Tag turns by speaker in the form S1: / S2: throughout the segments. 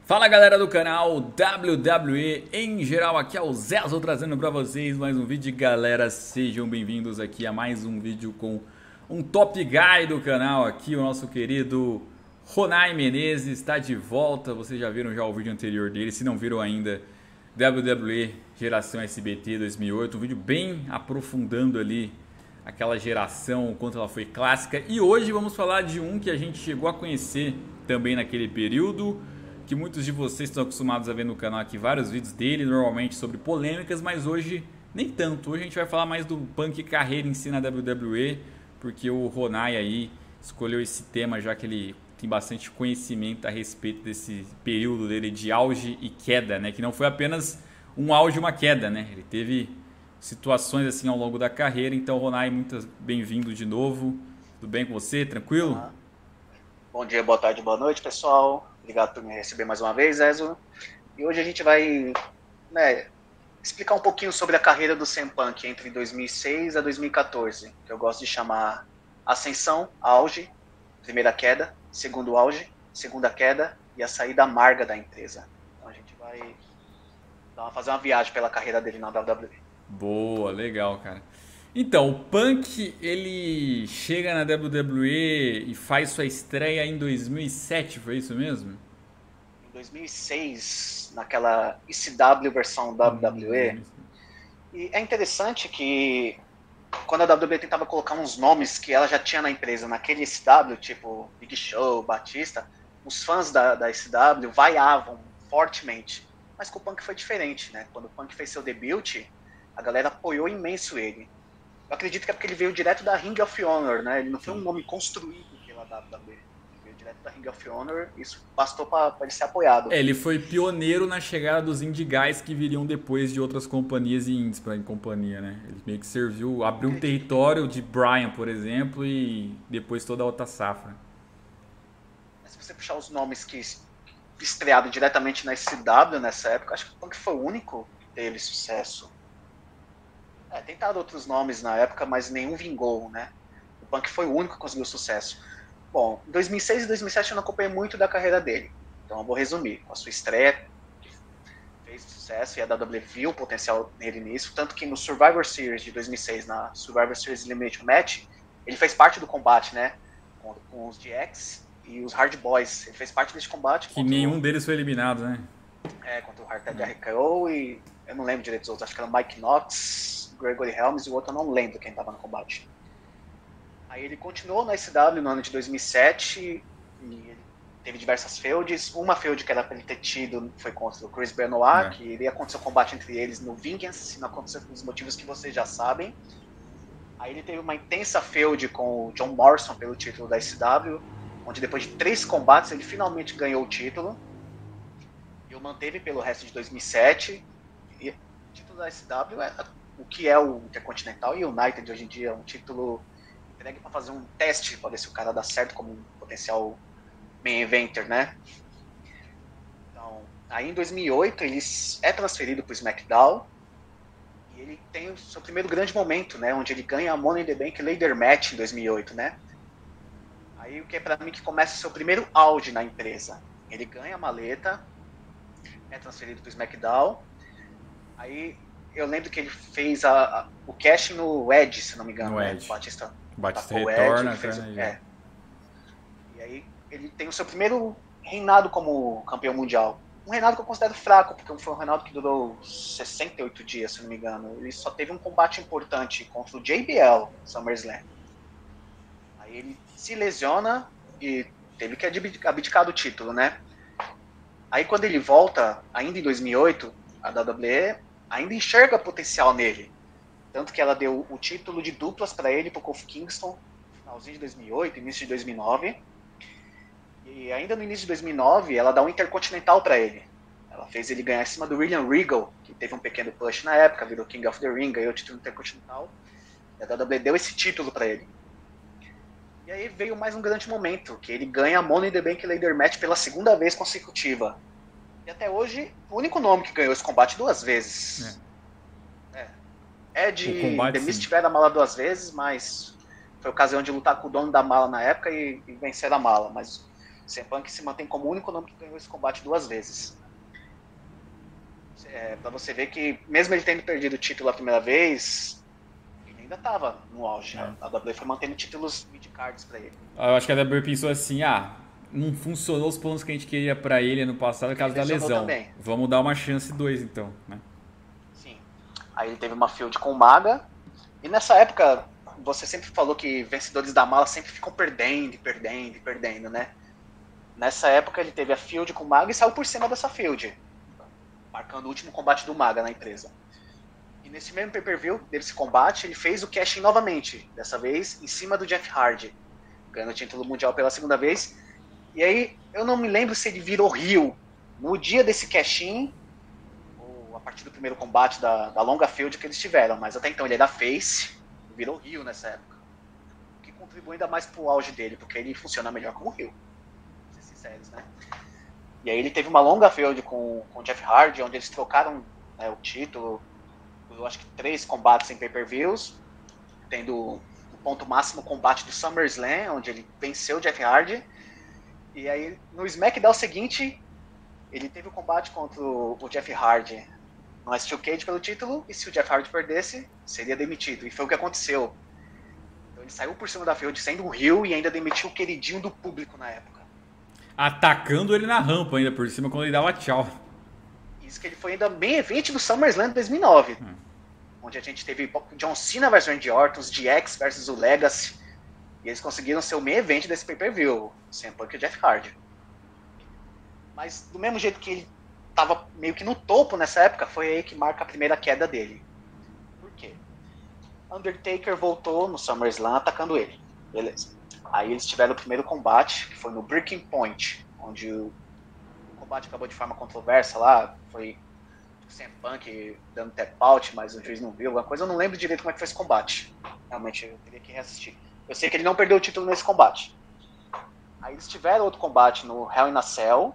S1: Fala galera do canal WWE em geral, aqui é o Zezo trazendo pra vocês mais um vídeo. Galera, sejam bem-vindos aqui a mais um vídeo com um top guy do canal aqui, o nosso querido Ronai Menezes está de volta. Vocês já viram o vídeo anterior dele, se não viram ainda, WWE Geração SBT 2008, um vídeo bem aprofundando ali aquela geração, o quanto ela foi clássica. E hoje vamos falar de um que a gente chegou a conhecer também naquele período, que muitos de vocês estão acostumados a ver no canal aqui vários vídeos dele, normalmente sobre polêmicas, mas hoje nem tanto. Hoje a gente vai falar mais do Punk carreira em si na WWE, porque o Ronai aí escolheu esse tema, já que ele tem bastante conhecimento a respeito desse período dele de auge e queda, né? Que não foi apenas um auge e uma queda, né? Ele teve situações assim ao longo da carreira. Então, Ronai, muito bem-vindo de novo. Tudo bem com você? Tranquilo?
S2: Olá. Bom dia, boa tarde, boa noite, pessoal. Obrigado por me receber mais uma vez, Ezo. E hoje a gente vai explicar um pouquinho sobre a carreira do CM Punk entre 2006 a 2014, que eu gosto de chamar ascensão, auge, primeira queda, segundo auge, segunda queda e a saída amarga da empresa. Então a gente vai fazer uma viagem pela carreira dele na WWE.
S1: Boa, legal, cara. Então, o Punk, ele chega na WWE e faz sua estreia em 2007, foi isso mesmo?
S2: Em 2006, naquela ECW versão WWE,
S1: 2006.
S2: e é interessante que quando a WWE tentava colocar uns nomes que ela já tinha na empresa, naquele SW, tipo Big Show, Batista, os fãs da SW vaiavam fortemente. Mas com o Punk foi diferente, né? Quando o Punk fez seu debut, a galera apoiou imenso ele. Eu acredito que é porque ele veio direto da Ring of Honor, né? Ele não foi um nome construído pela WWE. Ele veio direto da Ring of Honor, isso bastou para ele ser apoiado.
S1: Ele foi pioneiro na chegada dos indie guys que viriam depois de outras companhias e indies pra companhia, né? Ele meio que serviu, abriu um território de Bryan, por exemplo, e depois toda a outra safra.
S2: Mas se você puxar os nomes que estrearam diretamente na SCW nessa época, acho que o Punk foi o único que teve sucesso. Tentaram outros nomes na época, mas nenhum vingou, né? O Punk foi o único que conseguiu sucesso. Bom, em 2006 e 2007 eu não acompanhei muito da carreira dele. Então eu vou resumir. Com a sua estreia, que fez sucesso, e a WWE viu o potencial nele nisso. Tanto que no Survivor Series de 2006, na Survivor Series Elimination Match, ele fez parte do combate, né? Com os DX e os Hard Boys. Ele fez parte desse combate
S1: Que nenhum deles foi eliminado, né?
S2: contra o Hardhead RKO e eu não lembro direito dos outros. Acho que era o Mike Knox, Gregory Helms e o outro eu não lembro quem estava no combate. Aí ele continuou na SW no ano de 2007 e ele teve diversas feuds. Uma feud que era para ele ter tido foi contra o Chris Benoit, que iria acontecer o combate entre eles no Vengeance, não aconteceu pelos motivos que vocês já sabem. Aí ele teve uma intensa feud com o John Morrison pelo título da SW, onde depois de 3 combates ele finalmente ganhou o título. E o manteve pelo resto de 2007. E o título da SW é o que é o Intercontinental e o United hoje em dia, um título entregue para fazer um teste para ver se o cara dá certo como um potencial main eventer, né? Então, aí em 2008 ele é transferido para o SmackDown e ele tem o seu primeiro grande momento, né? Onde ele ganha a Money in the Bank Ladder Match em 2008, né? Aí o que é para mim que começa o seu primeiro auge na empresa. Ele ganha a maleta, é transferido para o SmackDown. Aí eu lembro que ele fez o casting no Edge, se não me engano,
S1: No
S2: né?
S1: Edge.
S2: O Batista
S1: Batista
S2: atacou o Edge,
S1: retorna,
S2: ele fez,
S1: né?
S2: E aí ele tem o seu primeiro reinado como campeão mundial. Um reinado que eu considero fraco, porque foi um reinado que durou 68 dias, se não me engano. Ele só teve um combate importante contra o JBL no SummerSlam. Aí ele se lesiona e teve que abdicar do título, né? Aí quando ele volta, ainda em 2008, a WWE ainda enxerga potencial nele. Tanto que ela deu o título de duplas para ele, pro Kofi Kingston, no finalzinho de 2008, início de 2009. E ainda no início de 2009, ela dá um Intercontinental para ele. Ela fez ele ganhar em cima do William Regal, que teve um pequeno push na época, virou King of the Ring, ganhou o título Intercontinental. E a WWE deu esse título para ele. E aí veio mais um grande momento, que ele ganha a Money in the Bank Ladder Match pela segunda vez consecutiva. E até hoje, o único nome que ganhou esse combate 2 vezes.
S1: O
S2: Ed
S1: combate,
S2: The Mist
S1: sim.
S2: tiveram a mala 2 vezes, mas foi ocasião de lutar com o dono da mala na época e vencer a mala. Mas CM Punk se mantém como o único nome que ganhou esse combate 2 vezes. Pra você ver que, mesmo ele tendo perdido o título a primeira vez, ele ainda tava no auge. A WWE foi mantendo títulos mid-cards pra ele.
S1: Eu acho que a WWE pensou assim, não funcionou os planos que a gente queria pra ele ano passado por causa da lesão.
S2: Também.
S1: Vamos dar uma chance 2 então, né?
S2: Sim. Aí ele teve uma feud com o Maga, e nessa época, você sempre falou que vencedores da mala sempre ficam perdendo, né? Nessa época ele teve a feud com o Maga e saiu por cima dessa feud, marcando o último combate do Maga na empresa. E nesse mesmo pay-per-view desse combate, ele fez o cash-in novamente, dessa vez em cima do Jeff Hardy, ganhando o título mundial pela segunda vez. E aí, eu não me lembro se ele virou heel no dia desse cash-in, ou a partir do primeiro combate da longa feud que eles tiveram, mas até então ele era face, virou heel nessa época. O que contribui ainda mais pro auge dele, porque ele funciona melhor como heel. Vamos ser sinceros, né? E aí ele teve uma longa feud com o Jeff Hardy, onde eles trocaram, né, o título, eu acho que 3 combates em pay-per-views, tendo o ponto máximo combate do SummerSlam, onde ele venceu o Jeff Hardy. E aí no SmackDown seguinte, ele teve o combate contra o Jeff Hardy no Steel Cage pelo título, e se o Jeff Hardy perdesse, seria demitido. E foi o que aconteceu. Então ele saiu por cima da feud sendo um heel e ainda demitiu o queridinho do público na época.
S1: Atacando ele na rampa ainda por cima quando ele dava tchau.
S2: Isso que ele foi ainda main event do SummerSlam de 2009. Onde a gente teve John Cena versus Randy Orton, os DX versus o Legacy. E eles conseguiram ser o main event desse pay-per-view, o CM Punk e o Jeff Hardy. Mas do mesmo jeito que ele estava meio que no topo nessa época, foi aí que marca a primeira queda dele. Por quê? Undertaker voltou no SummerSlam atacando ele. Beleza. Aí eles tiveram o primeiro combate, que foi no Breaking Point, onde o combate acabou de forma controversa lá, foi o CM Punk dando tap out, mas o juiz não viu, alguma coisa, eu não lembro direito como é que foi esse combate. Realmente, eu teria que reassistir. Eu sei que ele não perdeu o título nesse combate. Aí eles tiveram outro combate no Hell in a Cell,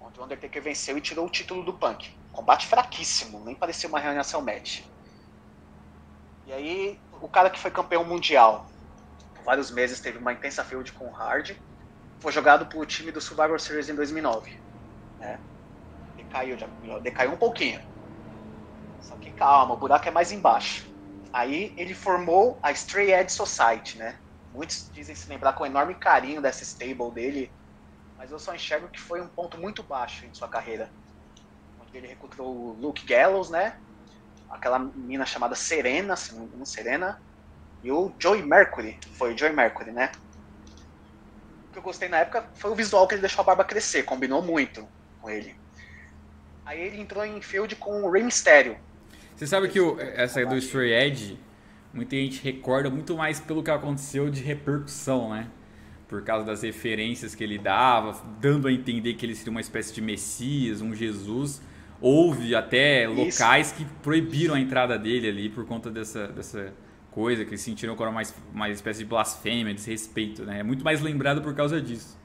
S2: onde o Undertaker venceu e tirou o título do Punk. Combate fraquíssimo, nem parecia uma Hell in a Cell match. E aí, o cara que foi campeão mundial, por vários meses teve uma intensa feud com o Hardy, foi jogado pro time do Survivor Series em 2009. Né? Decaiu um pouquinho. Só que calma, o buraco é mais embaixo. Aí ele formou a Stray Edge Society, né? Muitos dizem se lembrar com enorme carinho dessa stable dele, mas eu só enxergo que foi um ponto muito baixo em sua carreira. Onde ele recrutou o Luke Gallows, né? Aquela menina chamada Serena, se não me engano, Serena, e o Joey Mercury. Foi o Joey Mercury, né? O que eu gostei na época foi o visual que ele deixou a barba crescer, combinou muito com ele. Aí ele entrou em feud com o Rey Mysterio.
S1: Você sabe que essa do Stray Edge, muita gente recorda muito mais pelo que aconteceu de repercussão, né? Por causa das referências que ele dava, dando a entender que ele seria uma espécie de Messias, um Jesus. Houve até locais que proibiram a entrada dele ali por conta dessa coisa, que eles sentiram que era uma espécie de blasfêmia, desrespeito, né? É muito mais lembrado por causa disso.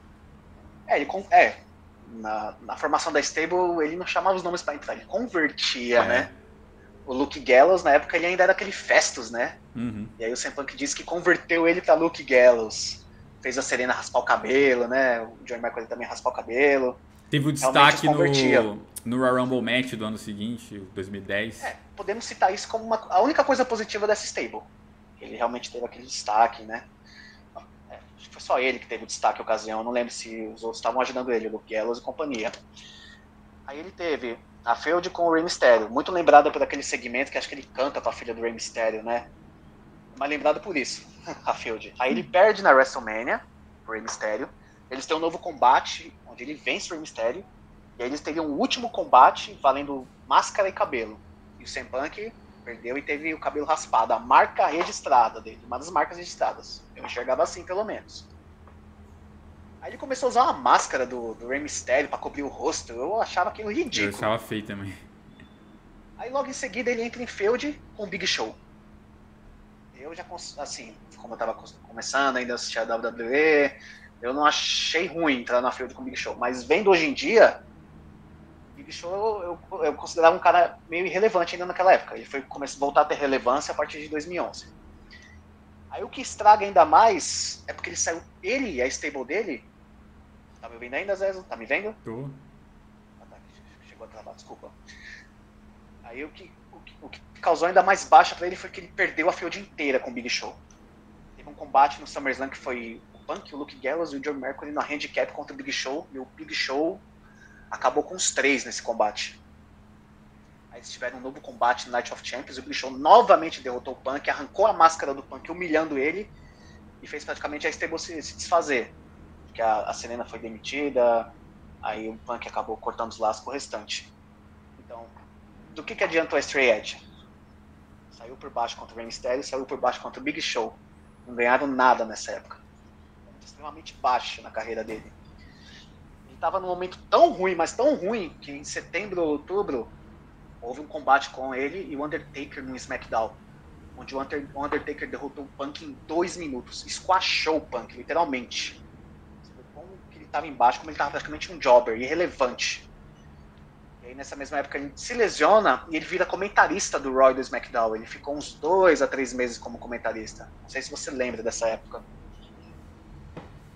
S2: Na formação da stable, ele não chamava os nomes pra entrar, ele convertia, né? O Luke Gallows, na época, ele ainda era aquele Festus, né?
S1: Uhum.
S2: E aí o CM Punk disse que converteu ele pra Luke Gallows. Fez a Serena raspar o cabelo, né? O Johnny Michael também raspar o cabelo.
S1: Teve o destaque no Royal Rumble Match do ano seguinte, 2010.
S2: Podemos citar isso como a única coisa positiva dessa stable. Ele realmente teve aquele destaque, né? Acho que foi só ele que teve o destaque na ocasião. Eu não lembro se os outros estavam ajudando ele, o Luke Gallows e companhia. Aí ele teve a feud com o Rey Mysterio, muito lembrada por aquele segmento que acho que ele canta com a filha do Rey Mysterio, né? Mas lembrado por isso, a feud. Aí ele perde na WrestleMania, o Rey Mysterio. Eles têm um novo combate, onde ele vence o Rey Mysterio. E aí eles teriam um último combate valendo máscara e cabelo. E o CM Punk perdeu e teve o cabelo raspado. A marca registrada dele, uma das marcas registradas. Eu enxergava assim, pelo menos. Aí ele começou a usar uma máscara do Rey Mysterio pra cobrir o rosto. Eu achava aquilo ridículo.
S1: Eu achava feio também.
S2: Aí logo em seguida ele entra em feud com o Big Show. Eu já, assim, como eu tava começando ainda a assistir a WWE, eu não achei ruim entrar na feud com o Big Show. Mas vendo hoje em dia, Big Show eu considerava um cara meio irrelevante ainda naquela época. Ele foi voltar a ter relevância a partir de 2011. Aí o que estraga ainda mais é porque ele e a stable dele Tá me ouvindo ainda, Zezo? Tá me vendo?
S1: Tô.
S2: Ah, tá. Chegou a travar, desculpa. Aí o que causou ainda mais baixa pra ele foi que ele perdeu a feud inteira com o Big Show. Teve um combate no SummerSlam que foi o Punk, o Luke Gallows e o John Mercury na handicap contra o Big Show. E o Big Show acabou com os 3 nesse combate. Aí eles tiveram um novo combate no Night of Champions. O Big Show novamente derrotou o Punk, arrancou a máscara do Punk, humilhando ele e fez praticamente a stable se desfazer. Porque a Selena foi demitida, aí o Punk acabou cortando os laços com o restante. Então, do que adiantou a Stray Edge? Saiu por baixo contra o Rey Mysterio, saiu por baixo contra o Big Show. Não ganharam nada nessa época. Extremamente baixo na carreira dele. Ele estava num momento tão ruim, mas tão ruim, que em setembro ou outubro houve um combate com ele e o Undertaker no SmackDown, onde o Undertaker derrotou o Punk em 2 minutos. Squashou o Punk, literalmente. Você vê como que ele estava embaixo, como ele estava praticamente um jobber, irrelevante. E aí nessa mesma época ele se lesiona e ele vira comentarista do Raw e do SmackDown. Ele ficou uns 2 a 3 meses como comentarista. Não sei se você lembra dessa época.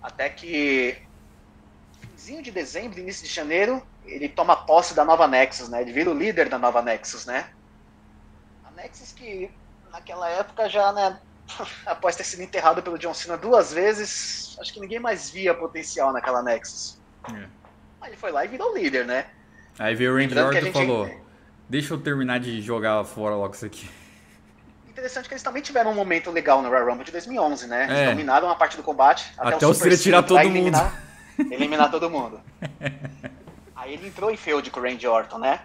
S2: Até que finzinho de dezembro, início de janeiro, ele toma posse da nova Nexus, né? Ele vira o líder da nova Nexus, né? A Nexus que naquela época já, né, após ter sido enterrado pelo John Cena 2 vezes, acho que ninguém mais via potencial naquela Nexus. Aí ele foi lá e virou o líder, né?
S1: Aí veio o Randy Orton e falou, deixa eu terminar de jogar fora logo isso aqui.
S2: Interessante que eles também tiveram um momento legal no Royal Rumble de 2011, né? Eles dominaram uma parte do combate.
S1: Até o Cena tirar todo mundo.
S2: Eliminar todo mundo. Aí ele entrou em feud com o Randy Orton, né?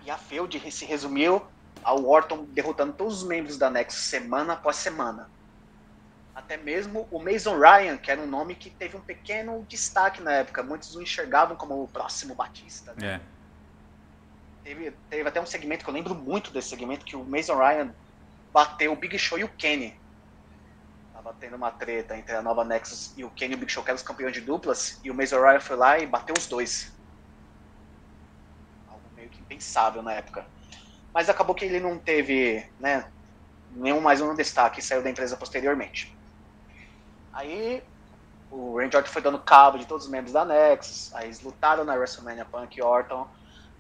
S2: E a feud se resumiu ao Orton derrotando todos os membros da Nexus semana após semana. Até mesmo o Mason Ryan, que era um nome que teve um pequeno destaque na época. Muitos o enxergavam como o próximo Batista, né? Teve até um segmento que eu lembro muito desse segmento, que o Mason Ryan bateu o Big Show e o Kenny. Tava tendo uma treta entre a nova Nexus e o Kenny e o Big Show, que eram os campeões de duplas, e o Mason Ryan foi lá e bateu os dois. Algo meio que impensável na época. Mas acabou que ele não teve, né, mais um destaque e saiu da empresa posteriormente. Aí o Randy Orton foi dando cabo de todos os membros da Nexus, aí eles lutaram na WrestleMania Punk e Orton,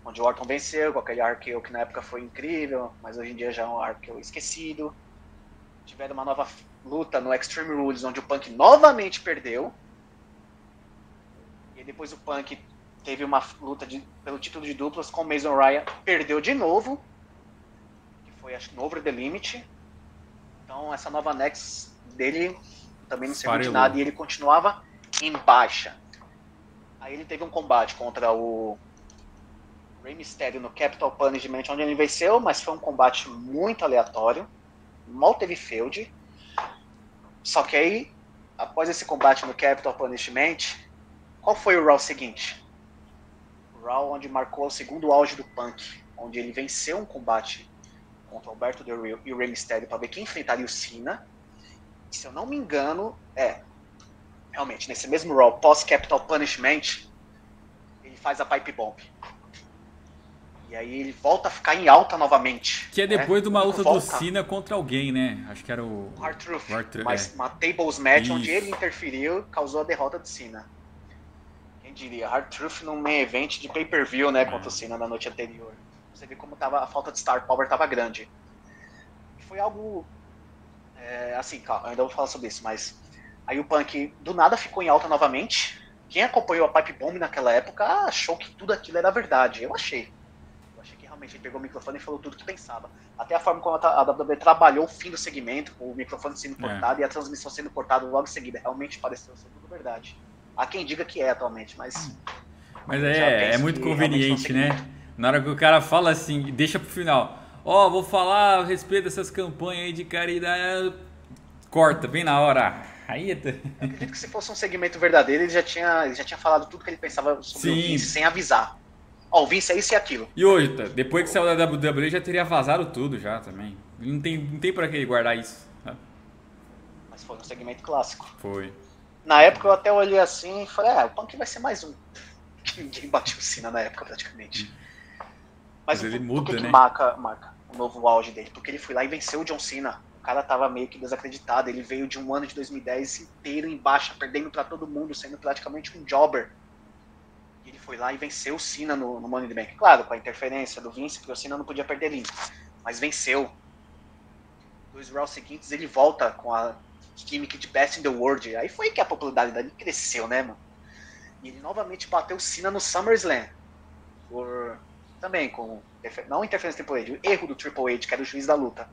S2: onde o Orton venceu com aquele RKO que na época foi incrível, mas hoje em dia já é um RKO esquecido. Tiveram uma nova luta no Extreme Rules, onde o Punk novamente perdeu. E depois o Punk teve uma luta pelo título de duplas com o Mason Ryan, perdeu de novo, que foi, acho que, no Over the Limit. Então essa nova Nexus dele também não serviu de nada e ele continuava em baixa. Aí ele teve um combate contra o Rey Mysterio no Capital Punishment, onde ele venceu, mas foi um combate muito aleatório. Mal teve feud. Só que aí, após esse combate no Capital Punishment, qual foi o Raw seguinte? O Raw onde marcou o segundo auge do Punk, onde ele venceu um combate contra o Alberto Del Rio e o Rey Mysterio para ver quem enfrentaria o Cena. E, se eu não me engano, realmente, nesse mesmo Raw, pós-Capital Punishment, ele faz a Pipe Bomb. E aí ele volta a ficar em alta novamente.
S1: Que é depois de uma luta do Cena contra alguém, né? Acho que era o
S2: R-Truth. Mas uma tables match onde ele interferiu causou a derrota do Cena. Quem diria? R-Truth num main event de pay-per-view, né? Contra o Cena na noite anterior. Você vê como a falta de star power estava grande. Foi algo... assim, calma, eu ainda vou falar sobre isso, mas... Aí o Punk do nada ficou em alta novamente. Quem acompanhou a Pipe Bomb naquela época achou que tudo aquilo era verdade. Eu achei que realmente ele pegou o microfone e falou tudo que pensava. Até a forma como a WWE trabalhou o fim do segmento, com o microfone sendo cortado e a transmissão sendo cortada logo em seguida. Realmente pareceu ser tudo verdade. Há quem diga que é atualmente, mas...
S1: Mas é muito conveniente, né? Na hora que o cara fala assim, deixa pro final. Vou falar a respeito dessas campanhas aí de caridade. Corta, bem na hora. Aí...
S2: Eu acredito que se fosse um segmento verdadeiro, ele já tinha falado tudo que ele pensava sobre o Vince sem avisar. O Vince é isso e aquilo.
S1: E hoje, depois que saiu da WWE, já teria vazado tudo já também. Não tem pra que guardar isso. Tá?
S2: Mas foi um segmento clássico.
S1: Foi.
S2: Na época eu até olhei assim e falei, o Punk vai ser mais um. Ninguém bateu o Cena na época praticamente. Mas
S1: ele muda,
S2: que
S1: né?
S2: marca o novo auge dele? Porque ele foi lá e venceu o John Cena. cara tava meio que desacreditado. Ele veio de um ano de 2010 inteiro em baixa, perdendo pra todo mundo, sendo praticamente um jobber. E ele foi lá e venceu o Cena no Money in the Bank. Claro, com a interferência do Vince, porque o Cena não podia perder limpo. Mas venceu. 2 rounds seguintes, ele volta com a gimmick de Best in the World. Aí foi que a popularidade dele cresceu, né, mano? E ele novamente bateu o Cena no SummerSlam. Também com, não interferência do Triple H, o erro do Triple H, que era o juiz da luta.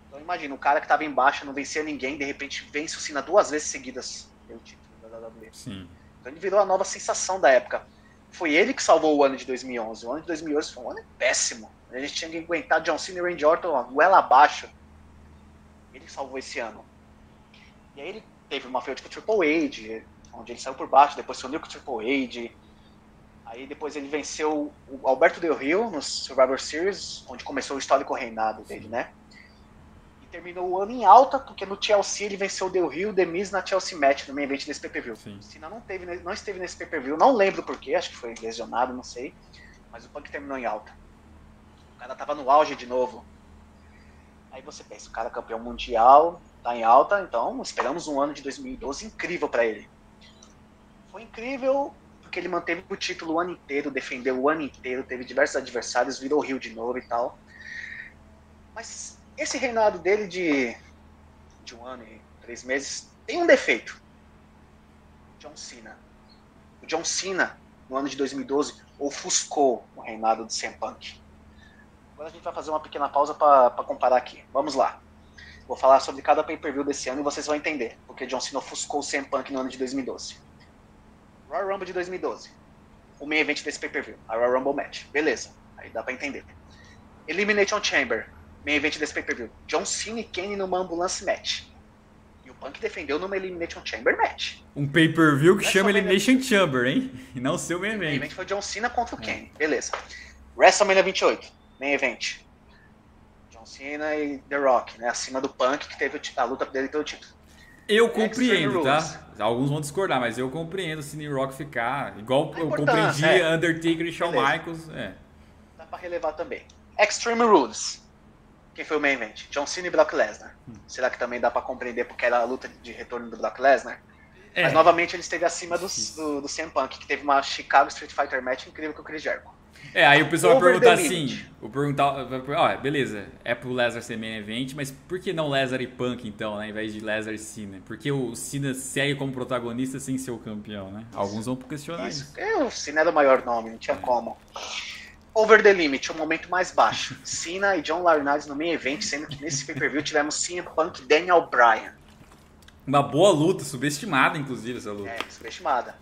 S2: Então imagina, um cara que tava em baixa, não vencia ninguém, de repente vence o Cena 2 vezes seguidas pelo título da WWE.
S1: Sim.
S2: Então ele virou a nova sensação da época. Foi ele que salvou o ano de 2011. O ano de 2011 foi um ano péssimo. A gente tinha que aguentar John Cena e Randy Orton goela abaixo. Ele salvou esse ano. E aí ele teve uma feud com o Triple H, onde ele saiu por baixo, depois se uniu com o Triple H. Aí depois ele venceu o Alberto Del Rio no Survivor Series, onde começou o histórico reinado dele, né? E terminou o ano em alta, porque no TLC ele venceu o Del Rio, o The Miz na Chelsea Match, no main event desse pay-per-view. O Cena não esteve nesse pay-per-view, não lembro porquê, acho que foi lesionado, não sei. Mas o Punk terminou em alta. O cara tava no auge de novo. Aí você pensa, o cara é campeão mundial, tá em alta, então esperamos um ano de 2012 incrível pra ele. Foi incrível porque ele manteve o título o ano inteiro, defendeu o ano inteiro, teve diversos adversários, virou Rio de novo e tal. Mas esse reinado dele de 1 ano e 3 meses tem um defeito. John Cena. O John Cena, no ano de 2012, ofuscou o reinado de CM Punk. Agora a gente vai fazer uma pequena pausa para comparar aqui. Vamos lá. Vou falar sobre cada pay-per-view desse ano e vocês vão entender porque John Cena ofuscou o CM Punk no ano de 2012. Royal Rumble de 2012. O main event desse pay-per-view. A Royal Rumble Match. Beleza. Aí dá pra entender. Elimination Chamber. Main event desse pay-per-view. John Cena e Kane numa Ambulance Match. E o Punk defendeu numa Elimination Chamber Match.
S1: Um pay-per-view que chama Elimination Chamber, hein? E não seu main event. O main event
S2: foi John Cena contra o Kane. Beleza. WrestleMania 28. Main event. John Cena e The Rock, né? Acima do Punk, que teve a luta dele pelo título.
S1: Eu compreendo, tá? Alguns vão discordar, mas eu compreendo o Cena Rock ficar igual eu compreendi Undertaker e Shawn Michaels.
S2: Dá pra relevar também. Extreme Rules. Quem foi o main event? John Cena e Brock Lesnar. Será que também dá pra compreender porque era a luta de retorno do Brock Lesnar? Mas novamente ele esteve acima do CM Punk, que teve uma Chicago Street Fighter match incrível com o Chris Jericho.
S1: Aí o pessoal vai perguntar assim, beleza, é pro Lesnar ser main event, mas por que não Lesnar e Punk então, né, ao invés de Lesnar e Cena? Porque o Cena segue como protagonista sem ser o campeão, né? Alguns vão questionar isso.
S2: O Cena era o maior nome, não tinha como. Over the Limit, o momento mais baixo. Cena e John Laurinaitis no main event, sendo que nesse pay-per-view tivemos CM Punk e Daniel Bryan.
S1: Uma boa luta, subestimada inclusive essa luta.
S2: Subestimada.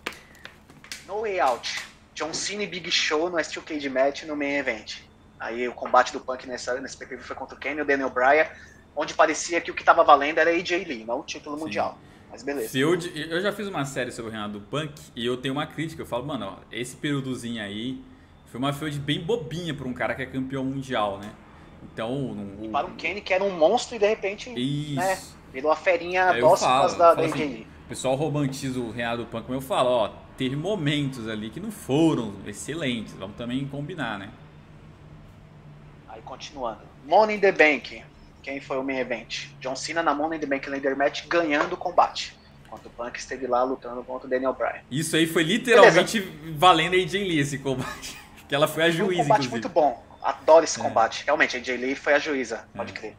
S2: No Way Out. John Cena e Big Show no Steel Cage Match no main event. Aí o combate do Punk nesse pay-per-view foi contra o Kane e o Daniel Bryan, onde parecia que o que estava valendo era AJ Lee, não o título mundial. Mas beleza.
S1: Eu já fiz uma série sobre o reinado do Punk e eu tenho uma crítica. Eu falo, mano, ó, esse períodozinho aí foi uma feud bem bobinha pra um cara que é campeão mundial, né? Então...
S2: E para um Kane que era um monstro e de repente né, virou a ferinha
S1: aí
S2: dócil por causa da AJ
S1: assim,
S2: Lee.
S1: O pessoal romantiza o reinado do Punk, como eu falo, ó, teve momentos ali que não foram excelentes, vamos também combinar, né?
S2: Aí continuando. Money in the Bank. Quem foi o main event? John Cena na Money in the Bank Ladder Match ganhando o combate. Enquanto o Punk esteve lá lutando contra o Daniel Bryan.
S1: Isso aí foi literalmente valendo a AJ Lee esse combate. Porque ela foi a juíza,
S2: um combate
S1: inclusive.
S2: muito bom. Adoro esse combate. Realmente, a AJ Lee foi a juíza, pode crer.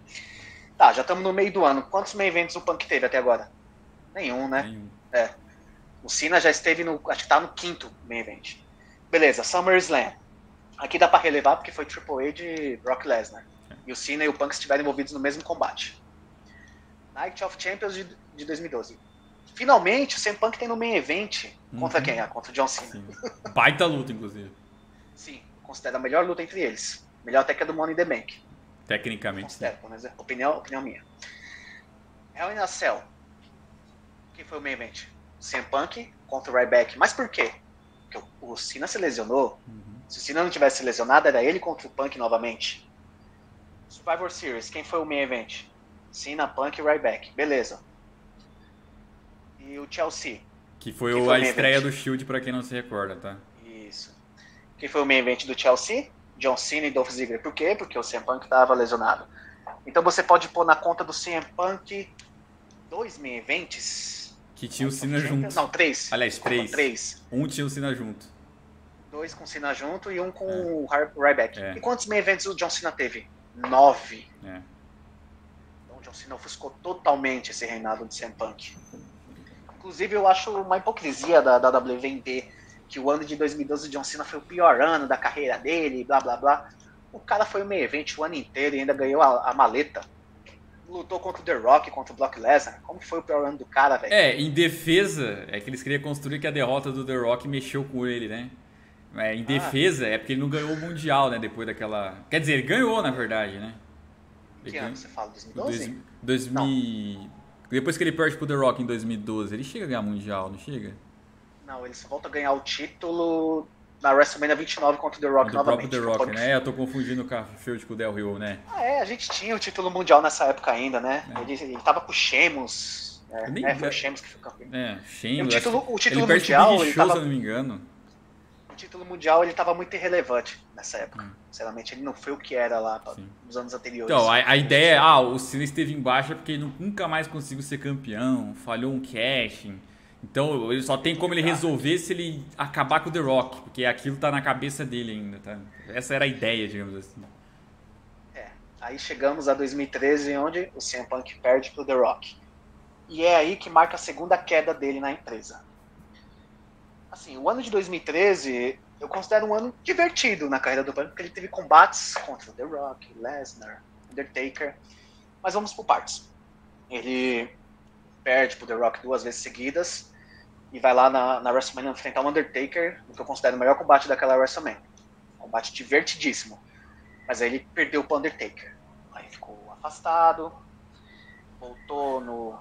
S2: Tá, já estamos no meio do ano. Quantos main events o Punk teve até agora? Nenhum, né?
S1: Nenhum.
S2: O Cena já esteve acho que tá no 5º main event. Beleza, SummerSlam. Aqui dá pra relevar porque foi Triple H e Brock Lesnar. E o Cena e o Punk estiveram envolvidos no mesmo combate. Night of Champions de 2012. Finalmente, o CM Punk tem no main event contra quem? Contra o John Cena.
S1: Sim. Baita luta, inclusive.
S2: Sim, considero a melhor luta entre eles. Melhor até que a do Money in the Bank.
S1: Tecnicamente,
S2: considero, sim. Opinião minha. Hell in a Cell. Quem foi o main event? CM Punk contra o Ryback. Mas por quê? Porque o Cena se lesionou. Se o Cena não tivesse se lesionado, era ele contra o Punk novamente. Survivor Series. Quem foi o main event? Cena, Punk e Ryback. Beleza. E o Chelsea.
S1: Que foi a estreia do Shield, pra quem não se recorda, tá?
S2: Isso. Quem foi o main event do Chelsea? John Cena e Dolph Ziggler. Por quê? Porque o CM Punk estava lesionado. Então você pode pôr na conta do CM Punk 2 main events.
S1: Que tinha o Cena junto.
S2: Não, 3.
S1: Aliás, 3. Um tinha o Cena junto.
S2: 2 com o Cena junto e um com o Ryback.
S1: É.
S2: E quantos main events o John Cena teve? 9.
S1: É.
S2: Então o John Cena ofuscou totalmente esse reinado de CM Punk. Inclusive eu acho uma hipocrisia da WWE vender que o ano de 2012 o John Cena foi o pior ano da carreira dele, blá blá blá. O cara foi o main event o ano inteiro e ainda ganhou a maleta. Lutou contra o The Rock, contra o Brock Lesnar. Como que foi o pior ano do cara, velho?
S1: Em defesa, é que eles queriam construir que a derrota do The Rock mexeu com ele, né? Em defesa, é porque ele não ganhou o Mundial, né? Depois daquela... Quer dizer, ele ganhou, na verdade, né?
S2: Que ano você fala? 2012?
S1: 2000... Depois que ele perde pro The Rock em 2012, ele chega a ganhar Mundial, não chega?
S2: Não, ele só volta a ganhar o título na WrestleMania 29 contra o The Rock novamente.
S1: The Rock, né? Eu tô confundindo com a feud com o Del Rio, né?
S2: A gente tinha o título mundial nessa época ainda, né? Ele tava com o Sheamus. Foi o Sheamus que foi campeão.
S1: Sheamus.
S2: O título
S1: ele
S2: mundial,
S1: ele tava... se eu não me engano.
S2: O título mundial, ele tava muito irrelevante nessa época. Sinceramente, ele não foi o que era lá nos anos anteriores.
S1: Então, a ideia é, o Cena esteve em baixa porque ele nunca mais conseguiu ser campeão, falhou um casting. Então, ele só tem como ele resolver se ele acabar com o The Rock, porque aquilo tá na cabeça dele ainda, tá? Essa era a ideia, digamos assim.
S2: Aí chegamos a 2013, onde o CM Punk perde pro The Rock. E é aí que marca a segunda queda dele na empresa. Assim, o ano de 2013, eu considero um ano divertido na carreira do Punk, porque ele teve combates contra o The Rock, Lesnar, Undertaker. Mas vamos por partes. Ele perde pro The Rock 2 vezes seguidas e vai lá na WrestleMania enfrentar o Undertaker, no que eu considero o melhor combate daquela WrestleMania. Combate divertidíssimo. Mas aí ele perdeu pro Undertaker. Aí ficou afastado, voltou no...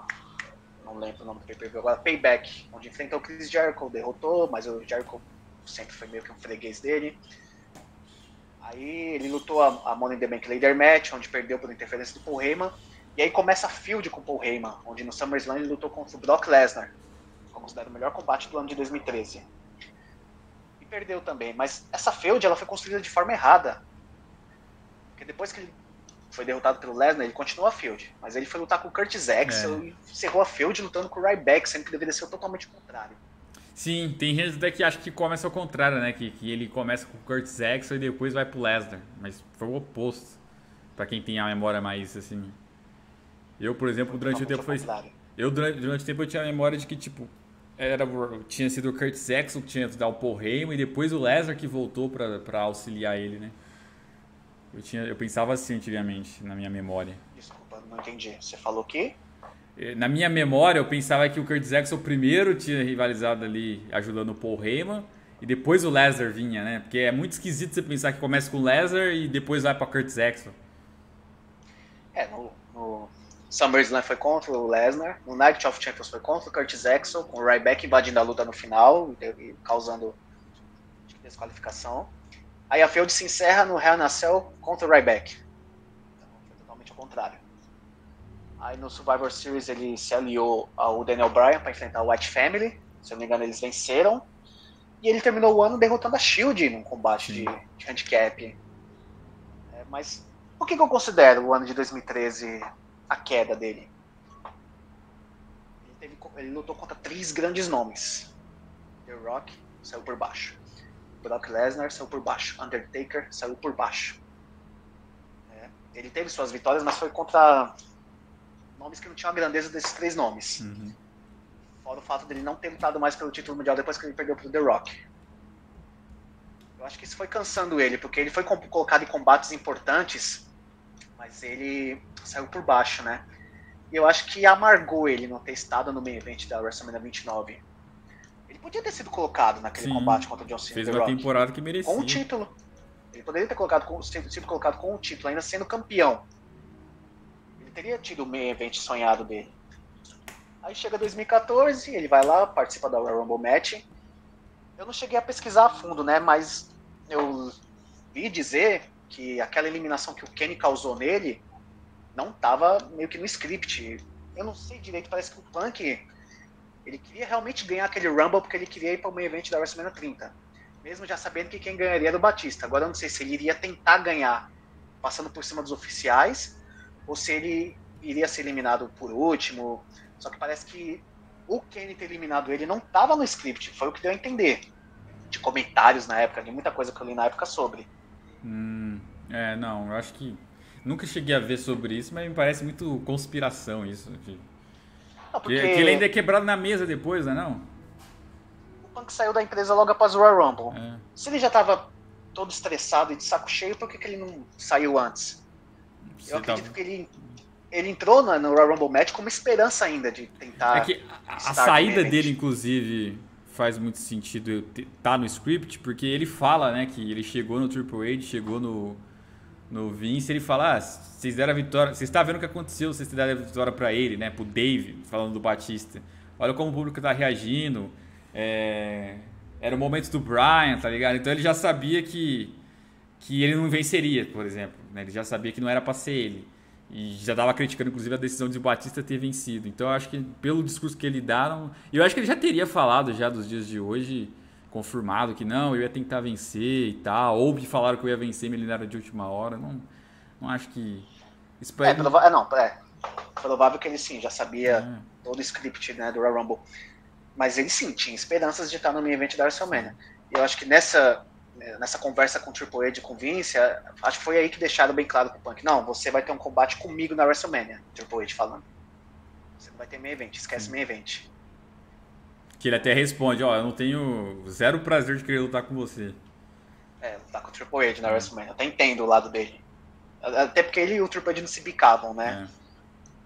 S2: não lembro o nome do pay-per-view agora, Payback, onde enfrentou o Chris Jericho, derrotou, mas o Jericho sempre foi meio que um freguês dele. Aí ele lutou a Money in the Bank Ladder Match, onde perdeu por interferência do Paul Heyman. E aí começa a feud com o Paul Heyman, onde no SummerSlam ele lutou contra o Brock Lesnar. Eu considero o melhor combate do ano de 2013. E perdeu também, mas essa feud ela foi construída de forma errada. Porque depois que ele foi derrotado pelo Lesnar, ele continuou a feud. Mas ele foi lutar com o Curtis Axel e encerrou a feud lutando com o Ryback, sendo que deveria ser totalmente o contrário.
S1: Sim, tem gente até que acha que começa ao contrário, né? Que ele começa com o Curtis Axel e depois vai pro Lesnar. Mas foi o oposto. Pra quem tem a memória mais, assim... Eu, por exemplo, durante o tempo foi... Durante o tempo eu tinha a memória de que, tipo... tinha sido o Curtis Axel que tinha dado o Paul Heyman e depois o Lesnar que voltou pra auxiliar ele, né? Eu pensava assim antigamente, na minha memória.
S2: Desculpa, não entendi. Você falou o quê?
S1: Na minha memória, eu pensava que o Curtis Axel primeiro tinha rivalizado ali, ajudando o Paul Heyman, e depois o Lesnar vinha, né? Porque é muito esquisito você pensar que começa com o Lesnar e depois vai pra Curtis Axel.
S2: No SummerSlam foi contra o Lesnar, no Night of Champions foi contra o Curtis Axel, com o Ryback invadindo a luta no final e causando desqualificação. Aí a feud se encerra no Hell in a Cell contra o Ryback. Então, foi totalmente ao contrário. Aí no Survivor Series ele se aliou ao Daniel Bryan para enfrentar o White Family. Se eu não me engano, eles venceram. E ele terminou o ano derrotando a Shield num combate de handicap. Mas por que eu considero o ano de 2013 a queda dele? Ele lutou contra 3 grandes nomes. The Rock saiu por baixo. Brock Lesnar saiu por baixo. Undertaker saiu por baixo. Ele teve suas vitórias, mas foi contra nomes que não tinham a grandeza desses 3 nomes. Fora o fato dele não ter lutado mais pelo título mundial depois que ele perdeu pro The Rock. Eu acho que isso foi cansando ele, porque ele foi colocado em combates importantes, mas ele saiu por baixo, né? E eu acho que amargou ele não ter estado no main event da WrestleMania 29. Ele podia ter sido colocado naquele combate contra o John Cena.
S1: Fez uma temporada que merecia.
S2: Com o título. Ele poderia ter sido colocado com o título, ainda sendo campeão. Ele teria tido o main event sonhado dele. Aí chega 2014, ele vai lá, participa da Royal Rumble Match. Eu não cheguei a pesquisar a fundo, né? Mas eu vi dizer que aquela eliminação que o Kenny causou nele não estava meio que no script. Eu não sei direito, parece que o Punk ele queria realmente ganhar aquele Rumble porque ele queria ir para o main event da WrestleMania 30. Mesmo já sabendo que quem ganharia era o Batista. Agora eu não sei se ele iria tentar ganhar passando por cima dos oficiais ou se ele iria ser eliminado por último. Só que parece que o Kenny ter eliminado ele não estava no script, foi o que deu a entender. De comentários na época, de muita coisa que eu li na época sobre.
S1: Não, eu acho que nunca cheguei a ver sobre isso, mas me parece muito conspiração isso.
S2: Não,
S1: Que ele ainda é quebrado na mesa depois, né, não?
S2: O Punk saiu da empresa logo após o Royal Rumble.
S1: É.
S2: Se ele já estava todo estressado e de saco cheio, por que ele não saiu antes? Eu acredito que ele entrou no Royal Rumble match com uma esperança ainda de tentar...
S1: É que a saída dele, inclusive, faz muito sentido tá no script, porque ele fala, né, que ele chegou no Triple H, chegou no Vince, ele fala, vocês deram a vitória, vocês estão vendo o que aconteceu, vocês deram a vitória pra ele, né, pro Dave, falando do Batista. Olha como o público tá reagindo, era o momento do Bryan, tá ligado? Então ele já sabia que ele não venceria, por exemplo, né? Ele já sabia que não era pra ser ele. E já estava criticando, inclusive, a decisão de o Batista ter vencido. Então, eu acho que pelo discurso que ele deram... E eu acho que ele já teria falado já dos dias de hoje, confirmado que não, eu ia tentar vencer e tal. Ou me falaram que eu ia vencer, me eliminaram de última hora. Não acho que... Isso
S2: provável que ele sim, já sabia todo o script, né, do Royal Rumble. Mas ele sim, tinha esperanças de estar no main event da WrestleMania. E eu acho que nessa conversa com o Triple H e com o Vince, acho que foi aí que deixaram bem claro pro Punk. Não, você vai ter um combate comigo na WrestleMania, Triple H falando. Você não vai ter main event, esquece main event.
S1: Que ele até responde, eu não tenho zero prazer de querer lutar com você.
S2: Lutar com o Triple H na WrestleMania. Eu até entendo o lado dele. Até porque ele e o Triple H não se bicavam, né?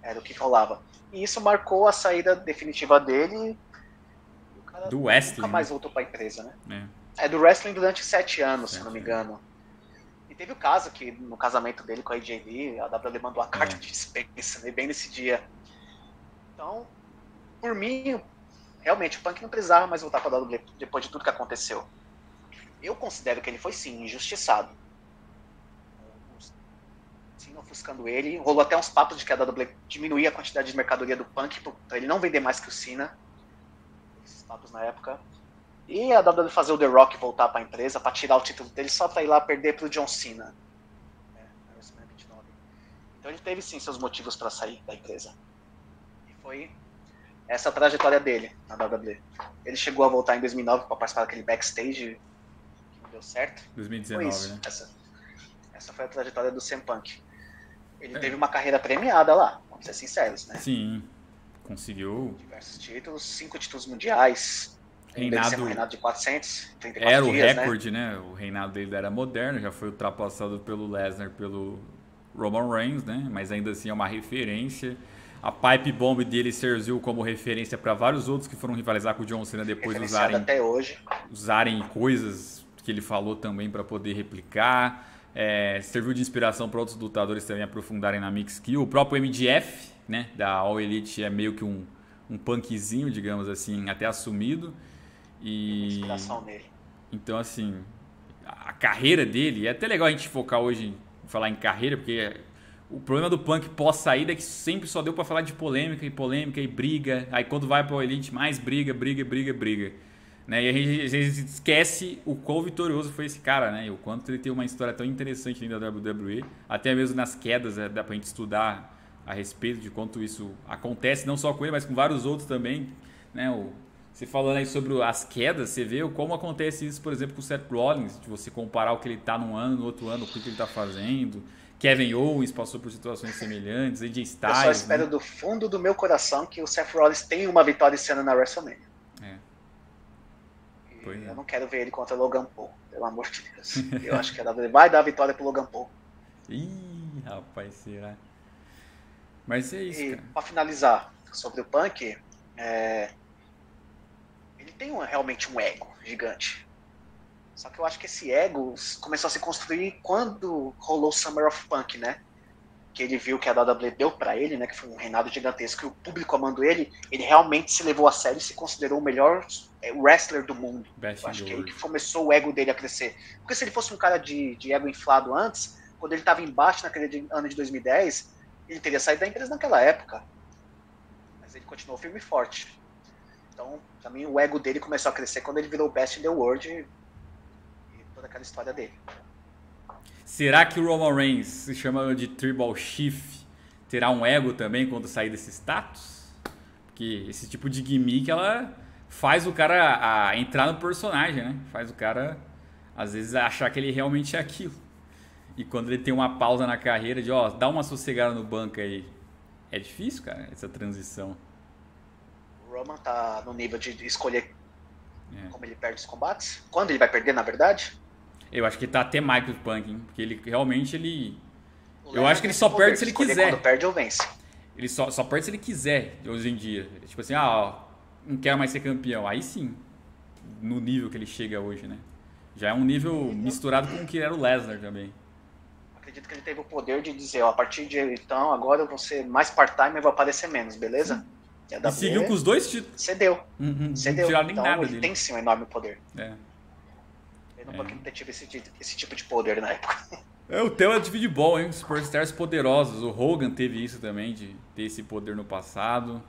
S2: Era o que rolava. E isso marcou a saída definitiva dele. E o cara
S1: do wrestling,
S2: nunca mais voltou pra empresa, né?
S1: É
S2: do wrestling durante 7 anos, se não me engano. E teve o caso que, no casamento dele com a AJ Lee, a WWE mandou a carta de dispensa, né, bem nesse dia. Então, por mim, realmente, o Punk não precisava mais voltar pra WWE depois de tudo que aconteceu. Eu considero que ele foi, sim, injustiçado. Sim, ofuscando ele. Rolou até uns papos de que a WWE diminuía a quantidade de mercadoria do Punk pra ele não vender mais que o Cena. Esses papos na época. E a WWE fazer o The Rock voltar para a empresa para tirar o título dele só para ir lá perder para o John Cena. Então ele teve sim seus motivos para sair da empresa. E foi essa a trajetória dele na WWE. Ele chegou a voltar em 2009 para participar daquele backstage que não deu certo.
S1: 2019, né?
S2: Essa foi a trajetória do CM Punk. Ele teve uma carreira premiada lá, vamos ser sinceros, né?
S1: Sim, conseguiu
S2: diversos títulos, 5 títulos mundiais. Um reinado de 434
S1: era o
S2: dias,
S1: recorde, né? O reinado dele era moderno, já foi ultrapassado pelo Lesnar, pelo Roman Reigns, né? Mas ainda assim é uma referência. A pipe bomb dele serviu como referência para vários outros que foram rivalizar com o John Cena depois
S2: até hoje.
S1: Usarem coisas que ele falou também para poder replicar. Serviu de inspiração para outros lutadores também aprofundarem na mix kill. O próprio MJF, né? Da All Elite é meio que um punkzinho, digamos assim, até assumido. E
S2: inspiração nele.
S1: Então, assim, a carreira dele, é até legal a gente focar hoje em falar em carreira, porque o problema do Punk pós-saída é que sempre só deu pra falar de polêmica e briga. Aí quando vai pro Elite, mais briga. Né? E a gente esquece o quão vitorioso foi esse cara, né? E o quanto ele tem uma história tão interessante dentro da WWE. Até mesmo nas quedas, dá pra gente estudar a respeito de quanto isso acontece, não só com ele, mas com vários outros também, né? Você falando aí sobre as quedas, você vê como acontece isso, por exemplo, com o Seth Rollins, de você comparar o que ele está num ano, no outro ano, o que ele está fazendo. Kevin Owens passou por situações semelhantes, AJ Styles.
S2: Eu só espero do fundo do meu coração que o Seth Rollins tenha uma vitória esse ano na WrestleMania. Eu não quero ver ele contra o Logan Paul, pelo amor de Deus. Eu acho que ele vai dar a vitória pro Logan Paul.
S1: Ih, rapaz, será? Mas é isso, cara.
S2: Pra finalizar sobre o Punk, ele tem realmente um ego gigante. Só que eu acho que esse ego começou a se construir quando rolou o Summer of Punk, né? Que ele viu que a WWE deu pra ele, né? Que foi um reinado gigantesco, e o público amando ele realmente se levou a sério e se considerou o melhor wrestler do mundo. Eu acho que é aí que começou o ego dele a crescer. Porque se ele fosse um cara de ego inflado antes, quando ele estava embaixo naquele ano de 2010, ele teria saído da empresa naquela época. Mas ele continuou firme e forte. Então, também o ego dele começou a crescer quando ele virou o Best in the World e toda aquela história dele.
S1: Será que o Roman Reigns se chama de Tribal Chief terá um ego também quando sair desse status? Porque esse tipo de gimmick, ela faz o cara entrar no personagem, né? Faz o cara, às vezes, achar que ele realmente é aquilo. E quando ele tem uma pausa na carreira de, ó, dá uma sossegada no banco aí. É difícil, cara, essa transição.
S2: O Roman tá no nível de escolher como ele perde os combates. Quando ele vai perder, na verdade?
S1: Eu acho que ele tá até mais que o Punk, hein? Porque ele realmente, eu acho que ele só perde se ele quiser.
S2: Quando perde ou vence.
S1: Ele só perde se ele quiser, hoje em dia. Tipo assim, ó, não quero mais ser campeão. Aí sim, no nível que ele chega hoje, né? Já é um nível misturado com o que era o Lesnar também.
S2: Acredito que ele teve o poder de dizer, ó, a partir de então, agora eu vou ser mais part-time e vou aparecer menos, beleza?
S1: E seguiu com os dois títulos.
S2: Cedeu.
S1: Cedeu. Não tiraram nem
S2: então,
S1: nada
S2: ele
S1: dele.
S2: tem sim um enorme poder.
S1: É.
S2: Ele não pode ter tido esse tipo de poder na época.
S1: O tema é de bom, hein? Superstars poderosos. O Hogan teve isso também, de ter esse poder no passado.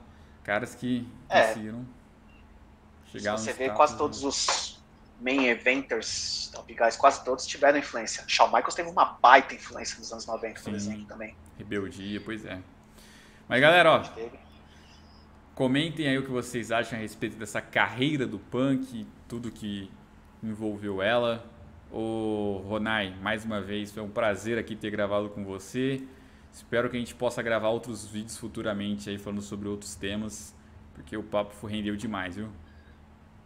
S1: Caras que conseguiram chegar no
S2: Se você vê, quase todos os main eventers, top guys, quase todos tiveram influência. Shawn Michaels teve uma baita influência nos anos 90, por exemplo, também.
S1: Rebeldia, pois é. Mas galera, ó, comentem aí o que vocês acham a respeito dessa carreira do Punk, tudo que envolveu ela. Ô Ronai, mais uma vez, foi um prazer aqui ter gravado com você. Espero que a gente possa gravar outros vídeos futuramente aí falando sobre outros temas, porque o papo rendeu demais, viu?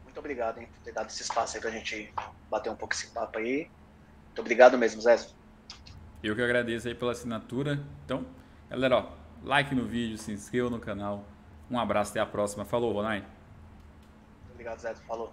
S2: Muito obrigado, hein, por ter dado esse espaço aí pra gente bater um pouco esse papo aí. Muito obrigado mesmo, Zé.
S1: Eu que agradeço aí pela assinatura. Então, galera, ó, like no vídeo, se inscreva no canal. Um abraço, até a próxima. Falou, Ronai.
S2: Muito obrigado, Zé. Falou.